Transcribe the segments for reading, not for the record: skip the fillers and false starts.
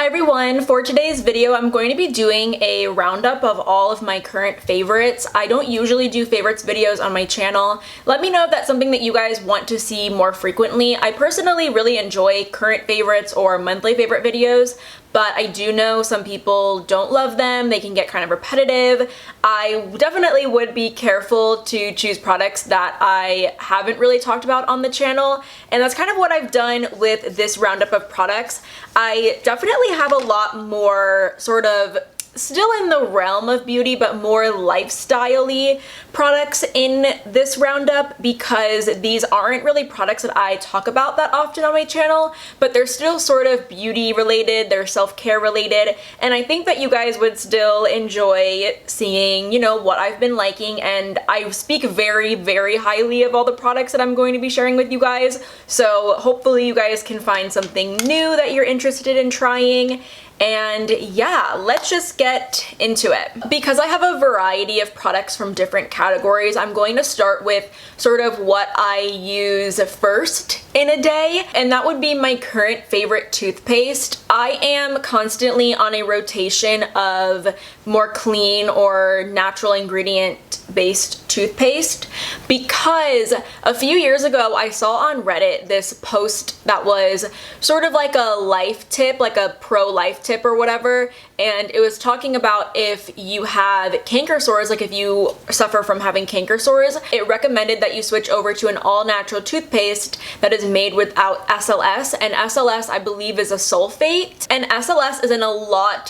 Hi everyone, for today's video I'm going to be doing a roundup of all of my current favorites. I don't usually do favorites videos on my channel. Let me know if that's something that you guys want to see more frequently. I personally really enjoy current favorites or monthly favorite videos, but I do know some people don't love them. They can get kind of repetitive. I definitely would be careful to choose products that I haven't really talked about on the channel, and that's kind of what I've done with this roundup of products. I definitely have a lot more sort of still in the realm of beauty, but more lifestyle-y products in this roundup because these aren't really products that I talk about that often on my channel, but they're still sort of beauty related, they're self-care related, and I think that you guys would still enjoy seeing, you know, what I've been liking, and I speak very, very highly of all the products that I'm going to be sharing with you guys, so hopefully you guys can find something new that you're interested in trying. And yeah, let's just get into it. Because I have a variety of products from different categories, I'm going to start with sort of what I use first in a day, and that would be my current favorite toothpaste. I am constantly on a rotation of more clean or natural ingredient based toothpaste because a few years ago I saw on Reddit this post that was sort of like a life tip, like a pro life tip or whatever, and it was talking about if you have canker sores, like if you suffer from having canker sores, it recommended that you switch over to an all-natural toothpaste that is made without SLS, and SLS I believe is a sulfate, and SLS is in a lot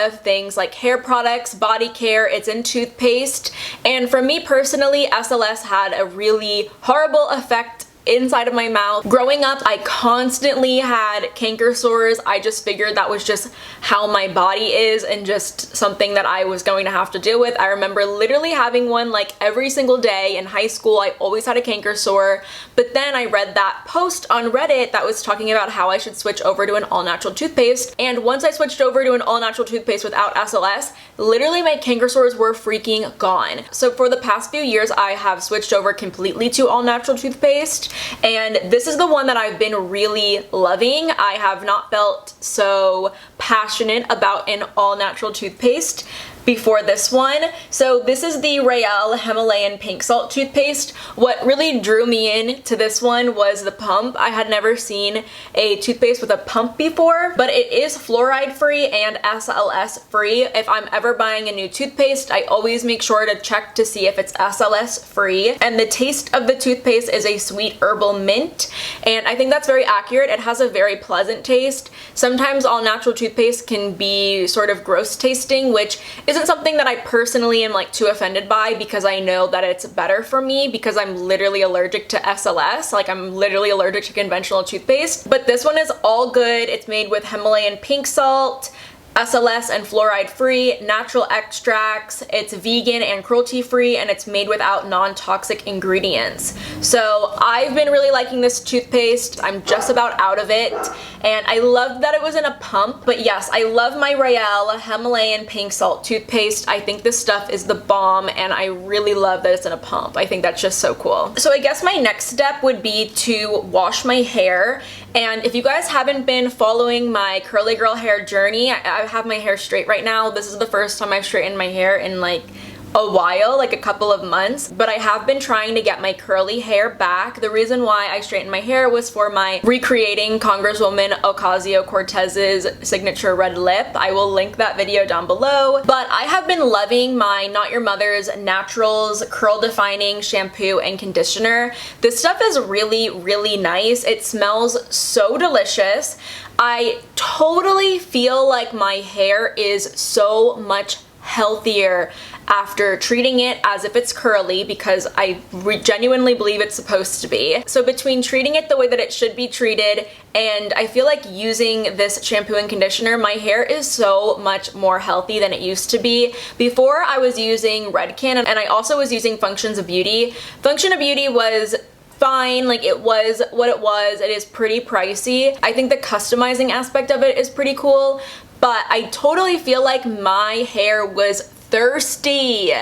of things like hair products, body care, it's in toothpaste, and for me personally, SLS had a really horrible effect inside of my mouth. Growing up, I constantly had canker sores. I just figured that was just how my body is and just something that I was going to have to deal with. I remember literally having one like every single day in high school. I always had a canker sore, but then I read that post on Reddit that was talking about how I should switch over to an all-natural toothpaste, and once I switched over to an all-natural toothpaste without SLS, literally my canker sores were freaking gone. So for the past few years, I have switched over completely to all-natural toothpaste, and this is the one that I've been really loving. I have not felt so passionate about an all-natural toothpaste before this one. So this is the Royale Himalayan Pink Salt toothpaste. What really drew me in to this one was the pump. I had never seen a toothpaste with a pump before, but it is fluoride free and SLS free. If I'm ever buying a new toothpaste, I always make sure to check to see if it's SLS free. And the taste of the toothpaste is a sweet herbal mint, and I think that's very accurate. It has a very pleasant taste. Sometimes all natural toothpaste can be sort of gross tasting, which isn't something that I personally am like too offended by because I know that it's better for me because I'm literally allergic to SLS, like I'm literally allergic to conventional toothpaste. But this one is all good. It's made with Himalayan pink salt, SLS and fluoride free, natural extracts, it's vegan and cruelty free, and it's made without non-toxic ingredients. So I've been really liking this toothpaste. I'm just about out of it, and I love that it was in a pump. But yes, I love my Royale Himalayan Pink Salt toothpaste. I think this stuff is the bomb, and I really love that it's in a pump. I think that's just so cool. So I guess my next step would be to wash my hair. And if you guys haven't been following my curly girl hair journey, I have my hair straight right now. This is the first time I've straightened my hair in like a while, like a couple of months, but I have been trying to get my curly hair back. The reason why I straightened my hair was for my recreating Congresswoman Ocasio-Cortez's signature red lip. I will link that video down below, but I have been loving my Not Your Mother's Naturals Curl Defining Shampoo and Conditioner. This stuff is really nice. It smells so delicious. I totally feel like my hair is so much healthier after treating it as if it's curly because I genuinely believe it's supposed to be. So between treating it the way that it should be treated and I feel like using this shampoo and conditioner, my hair is so much more healthy than it used to be. Before I was using Redken and I also was using Functions of Beauty. Function of Beauty was fine, like it was what it was. It is pretty pricey. I think the customizing aspect of it is pretty cool, but I totally feel like my hair was thirsty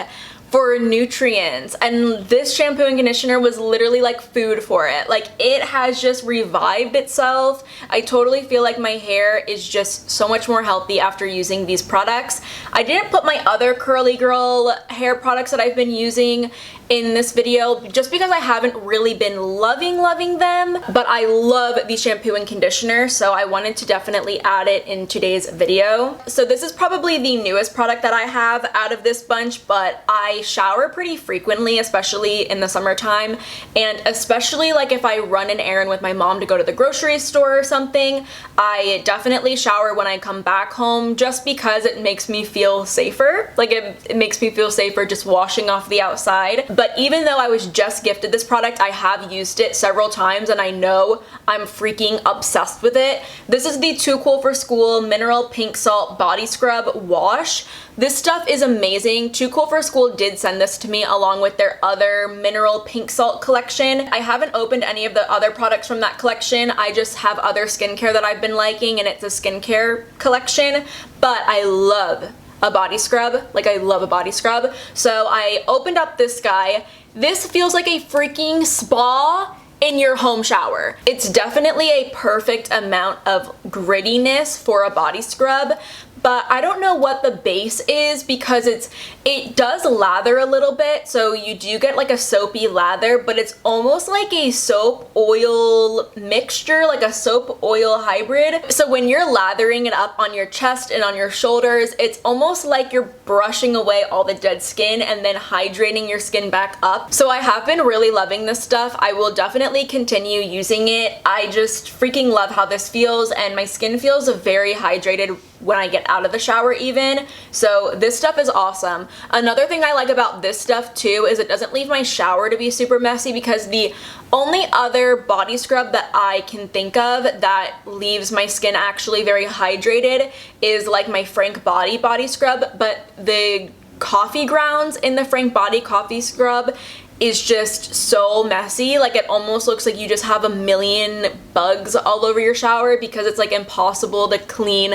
for nutrients, and this shampoo and conditioner was literally like food for it. Like, it has just revived itself. I totally feel like my hair is just so much more healthy after using these products. I didn't put my other curly girl hair products that I've been using in this video just because I haven't really been loving them, but I love the shampoo and conditioner, so I wanted to definitely add it in today's video. So this is probably the newest product that I have out of this bunch, but I shower pretty frequently, especially in the summertime, and especially like if I run an errand with my mom to go to the grocery store or something, I definitely shower when I come back home just because it makes me feel safer. Like, it makes me feel safer just washing off the outside. But even though I was just gifted this product, I have used it several times and I know I'm freaking obsessed with it. This is the Too Cool for School Mineral Pink Salt Body Scrub Wash. This stuff is amazing. Too Cool for School did send this to me along with their other mineral pink salt collection. I haven't opened any of the other products from that collection. I just have other skincare that I've been liking, and it's a skincare collection, but I love a body scrub. Like, I love a body scrub. So I opened up this guy. This feels like a freaking spa in your home shower. It's definitely a perfect amount of grittiness for a body scrub, but I don't know what the base is because it does lather a little bit, so you do get like a soapy lather, but it's almost like a soap oil mixture, like a soap oil hybrid. So when you're lathering it up on your chest and on your shoulders, it's almost like you're brushing away all the dead skin and then hydrating your skin back up. So I have been really loving this stuff. I will definitely continue using it. I just freaking love how this feels, and my skin feels very hydrated when I get out of the shower even. So this stuff is awesome. Another thing I like about this stuff too is it doesn't leave my shower to be super messy, because the only other body scrub that I can think of that leaves my skin actually very hydrated is like my Frank body scrub, but the coffee grounds in the Frank Body coffee scrub is just so messy. Like, it almost looks like you just have a million bugs all over your shower because it's like impossible to clean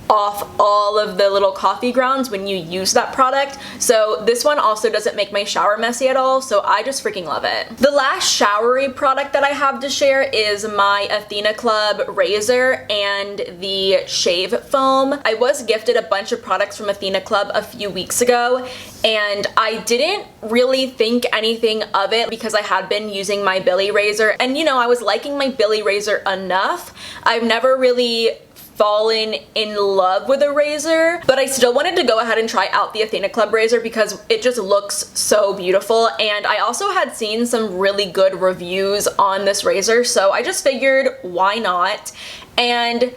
off all of the little coffee grounds when you use that product. So this one also doesn't make my shower messy at all, so I just freaking love it. The last showery product that I have to share is my Athena Club razor and the shave foam. I was gifted a bunch of products from Athena Club a few weeks ago, and I didn't really think anything of it because I had been using my Billy razor, and you know, I was liking my Billy razor enough. I've never really fallen in love with a razor, but I still wanted to go ahead and try out the Athena Club razor because it just looks so beautiful, and I also had seen some really good reviews on this razor, so I just figured why not. And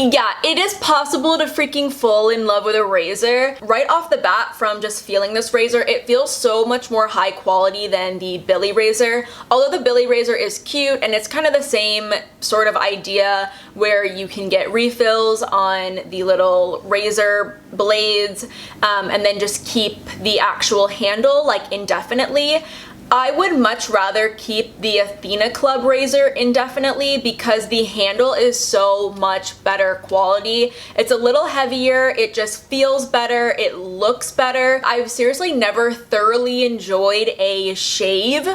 yeah, it is possible to freaking fall in love with a razor. Right off the bat, from just feeling this razor, it feels so much more high quality than the Billy razor. Although the Billy razor is cute and it's kind of the same sort of idea where you can get refills on the little razor blades and then just keep the actual handle like indefinitely. I would much rather keep the Athena Club razor indefinitely because the handle is so much better quality. It's a little heavier, it just feels better, it looks better. I've seriously never thoroughly enjoyed a shave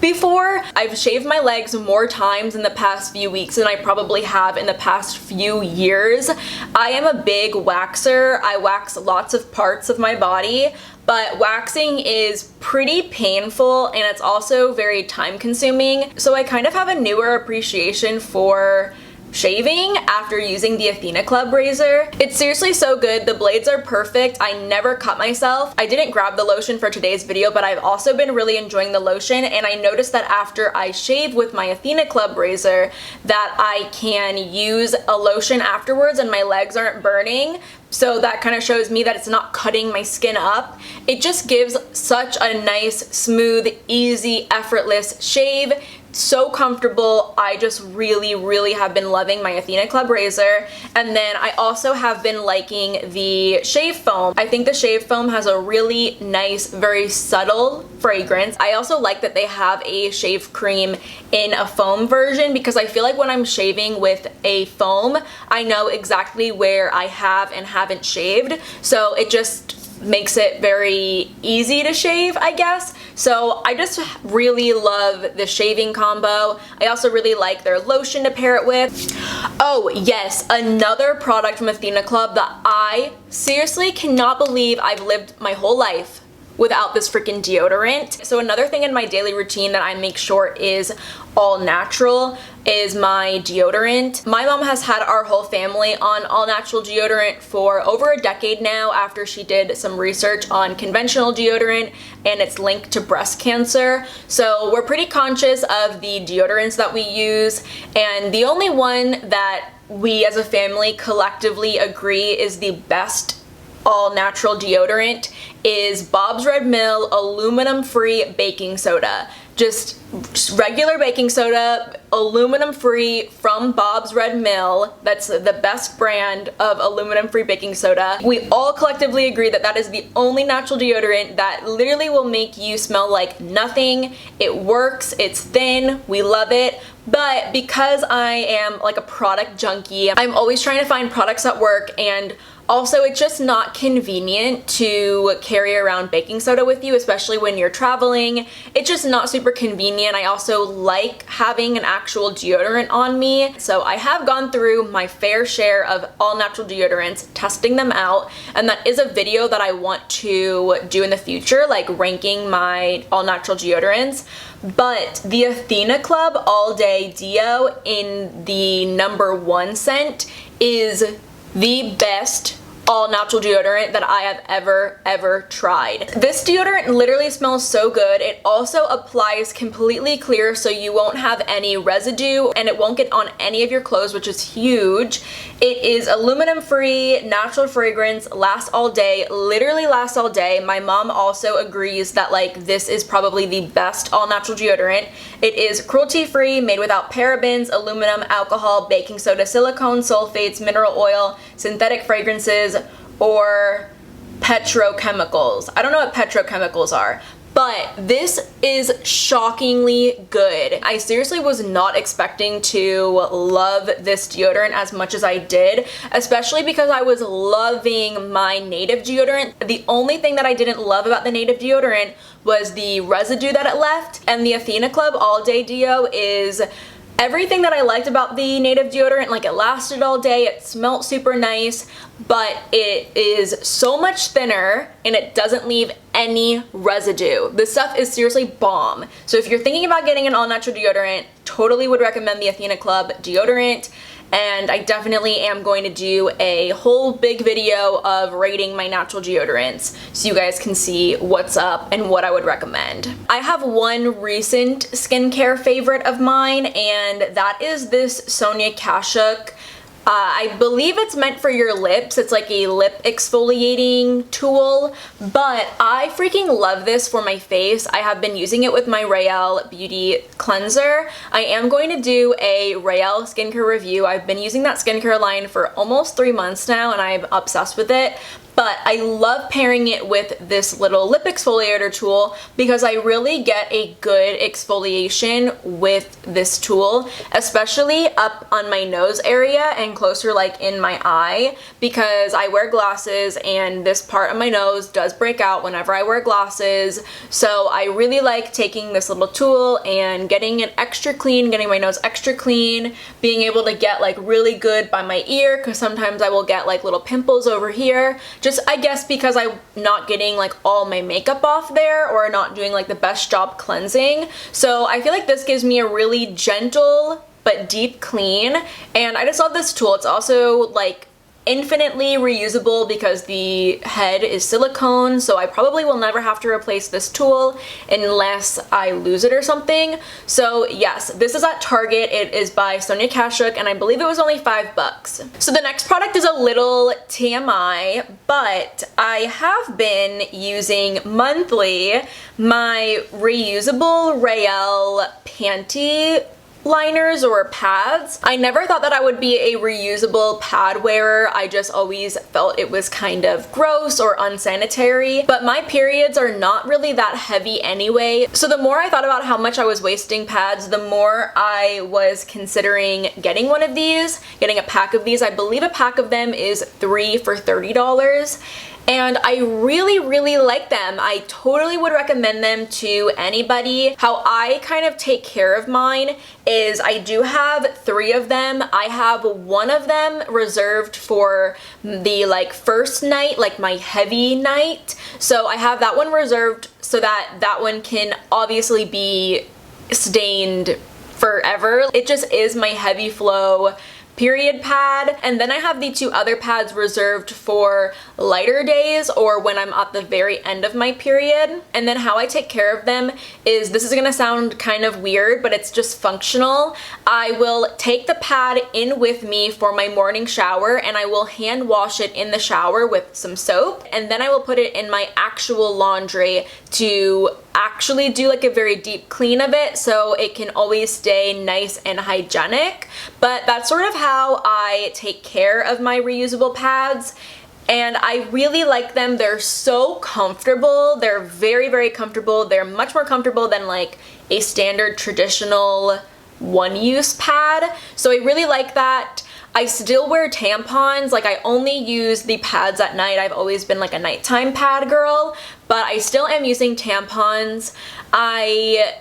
before. I've shaved my legs more times in the past few weeks than I probably have in the past few years. I am a big waxer. I wax lots of parts of my body, but waxing is pretty painful and it's also very time consuming. So I kind of have a newer appreciation for shaving after using the Athena Club razor. It's seriously so good. The blades are perfect. I never cut myself. I didn't grab the lotion for today's video, but I've also been really enjoying the lotion, and I noticed that after I shave with my Athena Club razor that I can use a lotion afterwards and my legs aren't burning. So that kind of shows me that it's not cutting my skin up. It just gives such a nice, smooth, easy, effortless shave. So comfortable. I just really have been loving my Athena Club razor. And then I also have been liking the shave foam. I think the shave foam has a really nice, very subtle fragrance. I also like that they have a shave cream in a foam version because I feel like when I'm shaving with a foam, I know exactly where I have and haven't shaved. So it just makes it very easy to shave, I guess. So I just really love the shaving combo. I also really like their lotion to pair it with. Oh yes, another product from Athena Club that I seriously cannot believe I've lived my whole life without this freaking deodorant. So another thing in my daily routine that I make sure is all natural is my deodorant. My mom has had our whole family on all natural deodorant for over a decade now after she did some research on conventional deodorant and its link to breast cancer. So we're pretty conscious of the deodorants that we use, and the only one that we as a family collectively agree is the best all natural deodorant is Bob's Red Mill aluminum free baking soda. Just regular baking soda, aluminum free from Bob's Red Mill. That's the best brand of aluminum free baking soda. We all collectively agree that that is the only natural deodorant that literally will make you smell like nothing. It works, it's thin, we love it. But because I am like a product junkie, I'm always trying to find products that work, and also it's just not convenient to carry around baking soda with you, especially when you're traveling. It's just not super convenient. I also like having an actual deodorant on me. So I have gone through my fair share of all natural deodorants, testing them out, and that is a video that I want to do in the future, like ranking my all natural deodorants. But the Athena Club All Day Deo in the #1 scent is the best all natural deodorant that I have ever tried. This deodorant literally smells so good. It also applies completely clear, so you won't have any residue and it won't get on any of your clothes, which is huge. It is aluminum free, natural fragrance, lasts all day, literally lasts all day. My mom also agrees that like this is probably the best all natural deodorant. It is cruelty free, made without parabens, aluminum, alcohol, baking soda, silicone, sulfates, mineral oil, synthetic fragrances, or petrochemicals. I don't know what petrochemicals are, but this is shockingly good. I seriously was not expecting to love this deodorant as much as I did, especially because I was loving my native deodorant. The only thing that I didn't love about the native deodorant was the residue that it left, and the Athena Club All Day Deo is everything that I liked about the native deodorant. Like, it lasted all day, it smelled super nice, but it is so much thinner and it doesn't leave any residue. This stuff is seriously bomb. So if you're thinking about getting an all natural deodorant, totally would recommend the Athena Club deodorant. And I definitely am going to do a whole big video of rating my natural deodorants so you guys can see what's up and what I would recommend. I have one recent skincare favorite of mine, and that is this Sonia Kashuk. I believe it's meant for your lips. It's like a lip exfoliating tool, but I freaking love this for my face. I have been using it with my Raelle Beauty Cleanser. I am going to do a Raelle skincare review. I've been using that skincare line for almost 3 months now, and I'm obsessed with it. But I love pairing it with this little lip exfoliator tool because I really get a good exfoliation with this tool, especially up on my nose area and closer like in my eye, because I wear glasses and this part of my nose does break out whenever I wear glasses. So I really like taking this little tool and getting it extra clean, getting my nose extra clean, being able to get like really good by my ear, because sometimes I will get like little pimples over here. Just, I guess, because I'm not getting like all my makeup off there or not doing like the best job cleansing. So I feel like this gives me a really gentle but deep clean, and I just love this tool. It's also like infinitely reusable because the head is silicone, so I probably will never have to replace this tool unless I lose it or something. So yes, this is at Target. It is by Sonia Kashuk, and I believe it was only $5. So the next product is a little TMI, but I have been using monthly my reusable Raelle panty liners or pads. I never thought that I would be a reusable pad wearer. I just always felt it was kind of gross or unsanitary, but my periods are not really that heavy anyway. So the more I thought about how much I was wasting pads, the more I was considering getting one of these, getting a pack of these. I believe a pack of them is 3 for $30. and I really like them. I totally would recommend them to anybody. How I kind of take care of mine is I do have 3 of them. I have one of them reserved for the like first night, like my heavy night. So I have that one reserved so that that one can obviously be stained forever. It just is my heavy flow period pad, and then I have the 2 other pads reserved for lighter days or when I'm at the very end of my period. And then how I take care of them is, this is gonna sound kind of weird, but it's just functional. I will take the pad in with me for my morning shower and I will hand wash it in the shower with some soap, and then I will put it in my actual laundry to actually do like a very deep clean of it so it can always stay nice and hygienic. But that's sort of how I take care of my reusable pads, and I really like them. They're so comfortable. They're very comfortable. They're much more comfortable than like a standard traditional one-use pad, so I really like that. I still wear tampons. Like, I only use the pads at night. I've always been like a nighttime pad girl, but I still am using tampons. I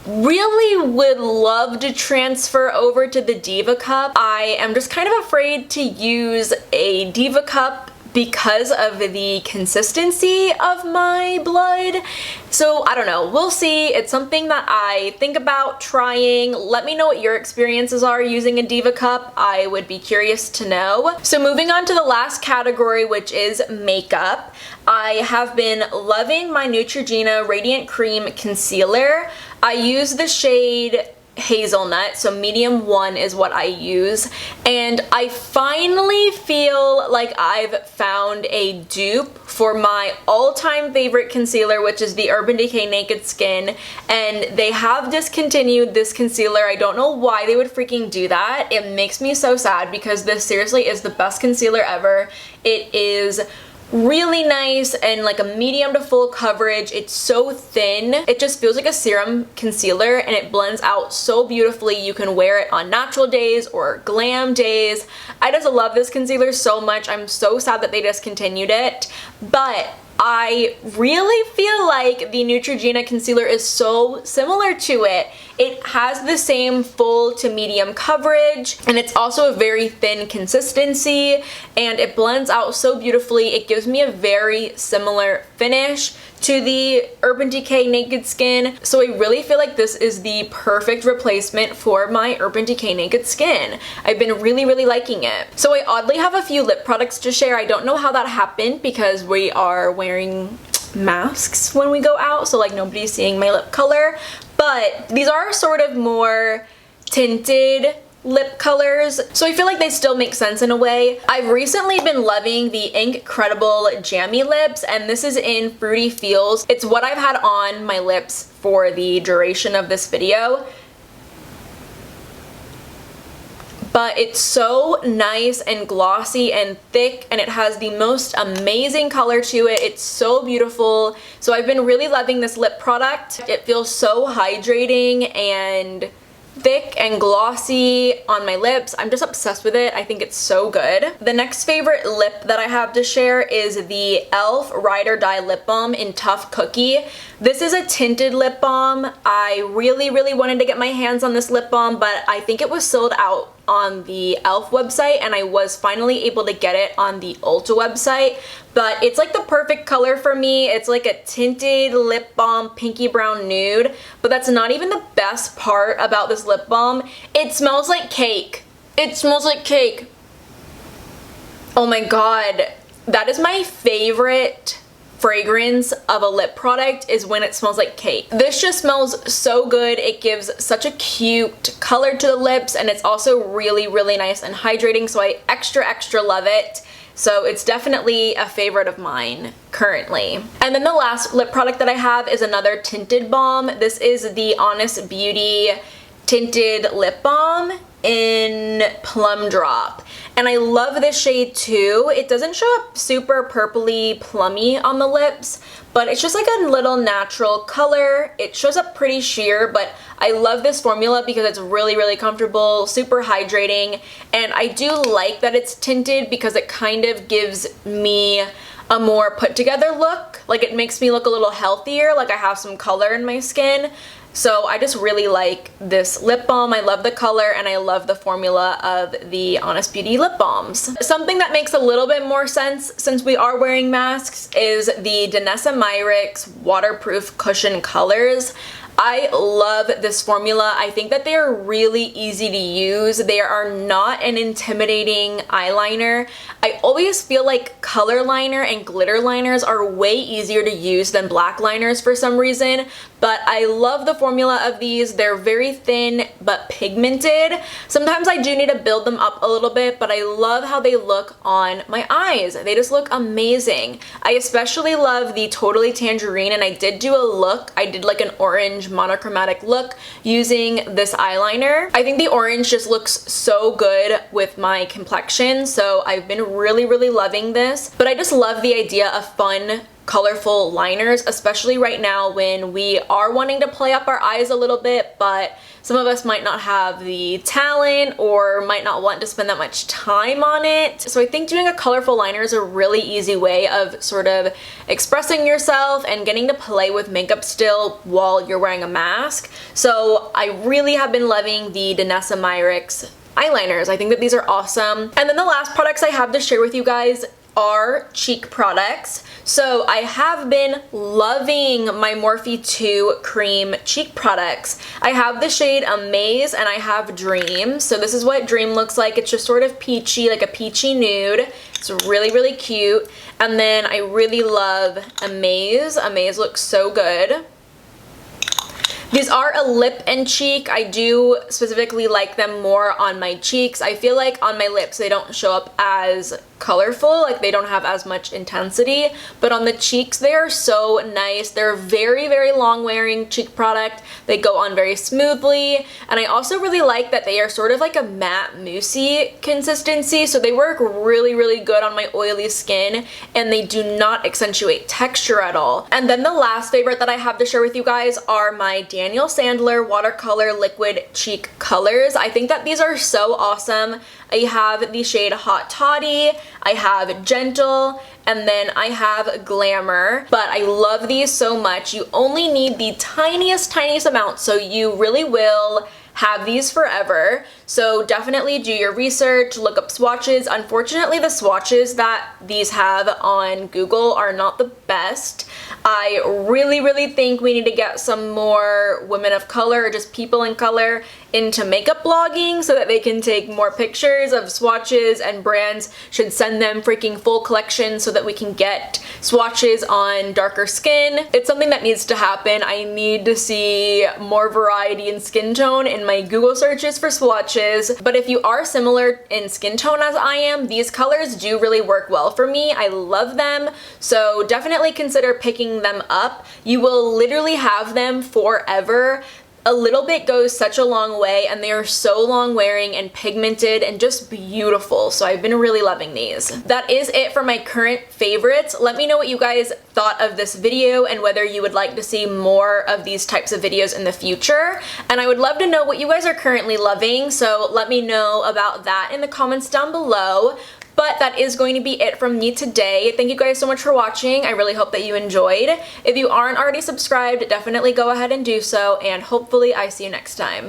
really would love to transfer over to the Diva Cup. I am just kind of afraid to use a Diva Cup because of the consistency of my blood. So I don't know, we'll see. It's something that I think about trying. Let me know what your experiences are using a Diva Cup. I would be curious to know. So moving on to the last category, which is makeup. I have been loving my Neutrogena Radiant Cream Concealer. I use the shade Hazelnut, so medium 1 is what I use, and I finally feel like I've found a dupe for my all-time favorite concealer, which is the Urban Decay Naked Skin, and they have discontinued this concealer. I don't know why they would freaking do that. It makes me so sad because this seriously is the best concealer ever. It is really nice and like a medium to full coverage. It's so thin. It just feels like a serum concealer and it blends out so beautifully. You can wear it on natural days or glam days. I just love this concealer so much. I'm so sad that they discontinued it, but I really feel like the Neutrogena concealer is so similar to it. It has the same full to medium coverage, and it's also a very thin consistency, and it blends out so beautifully. It gives me a very similar finish to the Urban Decay Naked Skin, so I really feel like this is the perfect replacement for my Urban Decay Naked Skin. I've been really liking it. So I oddly have a few lip products to share. I don't know how that happened because we are wearing masks when we go out, so like nobody's seeing my lip color, but these are sort of more tinted lip colors, so I feel like they still make sense in a way. I've recently been loving the Incredible Jammy Lips, and this is in Fruity Feels. It's what I've had on my lips for the duration of this video, but it's so nice and glossy and thick, and it has the most amazing color to it. It's so beautiful. So I've been really loving this lip product. It feels so hydrating and thick and glossy on my lips. I'm just obsessed with it. I think it's so good. The next favorite lip that I have to share is the e.l.f. Ride or Die Lip Balm in Tough Cookie. This is a tinted lip balm. I really wanted to get my hands on this lip balm, but I think it was sold out on the e.l.f. website, and I was finally able to get it on the Ulta website. But it's like the perfect color for me. It's like a tinted lip balm, pinky brown nude, but that's not even the best part about this lip balm. It smells like cake. It smells like cake. Oh my god. That is my favorite fragrance of a lip product, is when it smells like cake. This just smells so good. It gives such a cute color to the lips, and it's also really nice and hydrating, so I extra love it. So it's definitely a favorite of mine currently. And then the last lip product that I have is another tinted balm. This is the Honest Beauty tinted lip balm in Plum Drop. And I love this shade too. It doesn't show up super purpley plummy on the lips, but it's just like a little natural color. It shows up pretty sheer, but I love this formula because it's really, really comfortable, super hydrating, and I do like that it's tinted because it kind of gives me a more put together look. Like, it makes me look a little healthier, like I have some color in my skin. So I just really like this lip balm. I love the color and I love the formula of the Honest Beauty lip balms. Something that makes a little bit more sense since we are wearing masks is the Danessa Myricks Waterproof Cushion Colors. I love this formula. I think that they are really easy to use. They are not an intimidating eyeliner. I always feel like color liner and glitter liners are way easier to use than black liners for some reason, but I love the formula of these. They're very thin but pigmented. Sometimes I do need to build them up a little bit, but I love how they look on my eyes. They just look amazing. I especially love the Totally Tangerine, and I did do a look. I did like an orange monochromatic look using this eyeliner. I think the orange just looks so good with my complexion, so I've been really, really loving this. But I just love the idea of fun, colorful liners, especially right now when we are wanting to play up our eyes a little bit, but some of us might not have the talent or might not want to spend that much time on it. So I think doing a colorful liner is a really easy way of sort of expressing yourself and getting to play with makeup still while you're wearing a mask. So I really have been loving the Danessa Myricks eyeliners. I think that these are awesome. And then the last products I have to share with you guys are cheek products. So I have been loving my Morphe 2 cream cheek products. I have the shade Amaze and I have Dream. So this is what Dream looks like. It's just sort of peachy, like a peachy nude. It's really, really cute. And then I really love Amaze. Amaze looks so good. These are a lip and cheek. I do specifically like them more on my cheeks. I feel like on my lips they don't show up as colorful, like they don't have as much intensity, but on the cheeks they are so nice. They're very, very long wearing cheek product. They go on very smoothly, and I also really like that they are sort of like a matte moussey consistency, so they work really, really good on my oily skin and they do not accentuate texture at all. And then the last favorite that I have to share with you guys are my Daniel Sandler watercolor liquid cheek colors. I think that these are so awesome. I have the shade Hot Toddy, I have Gentle, and then I have Glamour, but I love these so much. You only need the tiniest amount, so you really will have these forever. So definitely do your research, look up swatches. Unfortunately, the swatches that these have on Google are not the best. I really, really think we need to get some more women of color or just people in color into makeup blogging so that they can take more pictures of swatches, and brands should send them freaking full collections so that we can get swatches on darker skin. It's something that needs to happen. I need to see more variety in skin tone in my Google searches for swatches. But if you are similar in skin tone as I am, these colors do really work well for me. I love them, so definitely consider picking them up. You will literally have them forever. A little bit goes such a long way, and they are so long wearing and pigmented and just beautiful, so I've been really loving these. That is it for my current favorites. Let me know what you guys thought of this video and whether you would like to see more of these types of videos in the future, and I would love to know what you guys are currently loving, so let me know about that in the comments down below. But that is going to be it from me today. Thank you guys so much for watching. I really hope that you enjoyed. If you aren't already subscribed, definitely go ahead and do so, and hopefully I see you next time.